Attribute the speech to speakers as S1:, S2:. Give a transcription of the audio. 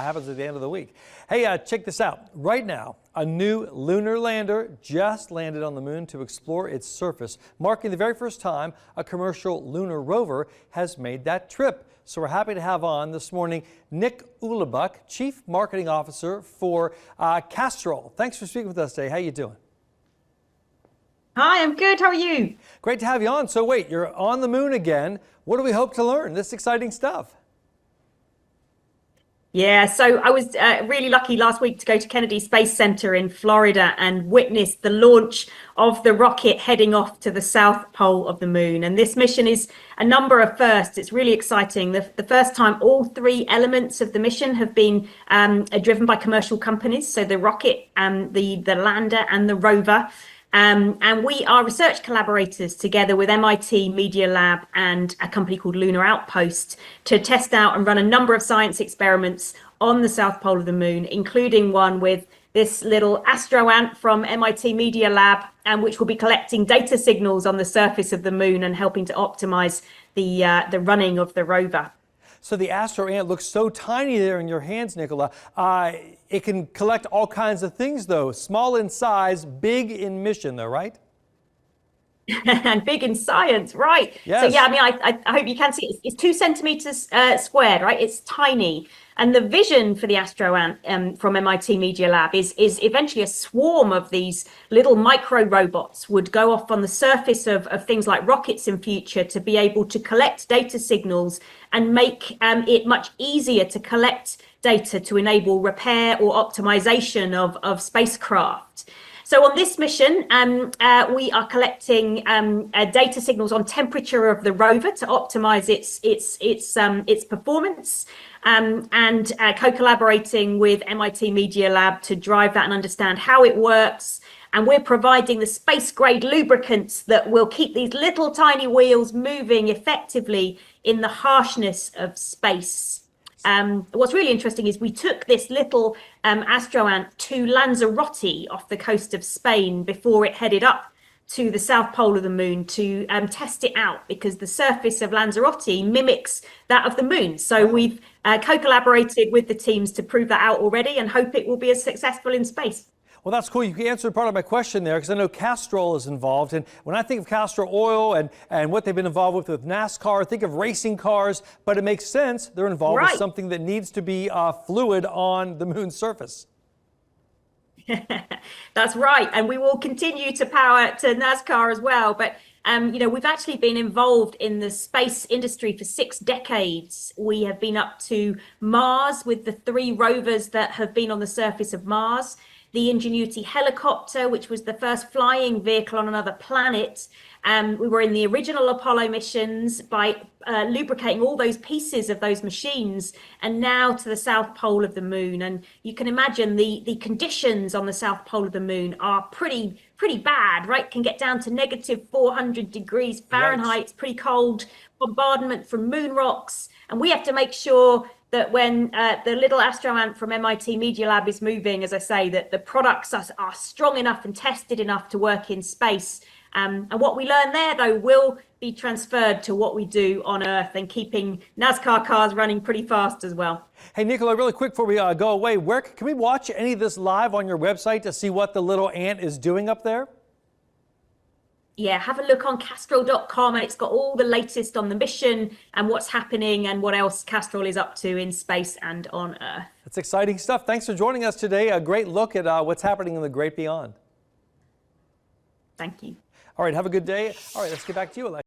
S1: Happens at the end of the week. Hey, check this out. Right now, a new lunar lander just landed on the moon to explore its surface, marking the very first time a commercial lunar rover has made that trip. So we're happy to have on this morning Nick Ulebuck, Chief Marketing Officer for Castrol. Thanks for speaking with us today. How you doing?
S2: Hi, I'm good. How are you?
S1: Great to have you on. So wait, you're on the moon again. What do we hope to learn? This exciting stuff.
S2: Yeah, so I was really lucky last week to go to Kennedy Space Center in Florida and witness the launch of the rocket heading off to the south pole of the moon. And this mission is a number of firsts. It's really exciting. The first time all three elements of the mission have been driven by commercial companies. So the rocket, the lander and the rover. And we are research collaborators together with MIT Media Lab and a company called Lunar Outpost to test out and run a number of science experiments on the south pole of the moon, including one with this little astro ant from MIT Media Lab, which will be collecting data signals on the surface of the moon and helping to optimize the running of the rover.
S1: So the astro ant looks so tiny there in your hands, Nicola. It can collect all kinds of things, though. Small in size, big in mission, though, right?
S2: And big in science, right?
S1: Yes.
S2: So yeah, I mean, I hope you can see it. It's 2 centimeters squared, right? It's tiny. And the vision for the astro ant from MIT Media Lab is eventually a swarm of these little micro robots would go off on the surface of things like rockets in future to be able to collect data signals and make it much easier to collect data to enable repair or optimization of spacecraft. So on this mission, we are collecting data signals on temperature of the rover to optimize its performance, and co-collaborating with MIT Media Lab to drive that and understand how it works. And we're providing the space-grade lubricants that will keep these little tiny wheels moving effectively in the harshness of space. What's really interesting is we took this little astro ant to Lanzarote off the coast of Spain before it headed up to the south pole of the moon to test it out, because the surface of Lanzarote mimics that of the moon. So we've co-collaborated with the teams to prove that out already and hope it will be as successful in space.
S1: Well, that's cool. You answered part of my question there, because I know Castrol is involved. And when I think of Castrol Oil and what they've been involved with NASCAR, I think of racing cars. But it makes sense they're involved with something that needs to be fluid on the moon's surface.
S2: That's right. And we will continue to power to NASCAR as well. But you know, we've actually been involved in the space industry for 6 decades. We have been up to Mars with the 3 rovers that have been on the surface of Mars. The Ingenuity helicopter, which was the first flying vehicle on another planet. We were in the original Apollo missions by lubricating all those pieces of those machines, and now to the south pole of the moon. And you can imagine the conditions on the south pole of the moon are pretty bad, right? Can get down to -400 degrees Fahrenheit. Right. It's pretty cold, bombardment from moon rocks. And we have to make sure that when the little astro ant from MIT Media Lab is moving, as I say, that the products are strong enough and tested enough to work in space. And what we learn there, though, will be transferred to what we do on Earth, and keeping NASCAR cars running pretty fast as well.
S1: Hey, Nicola, really quick before we go away, where can we watch any of this live on your website to see what the little ant is doing up there?
S2: Yeah, have a look on Castrol.com, and it's got all the latest on the mission and what's happening and what else Castrol is up to in space and on Earth.
S1: That's exciting stuff. Thanks for joining us today. A great look at what's happening in the great beyond.
S2: Thank you.
S1: All right, have a good day. All right, let's get back to you, Alexa.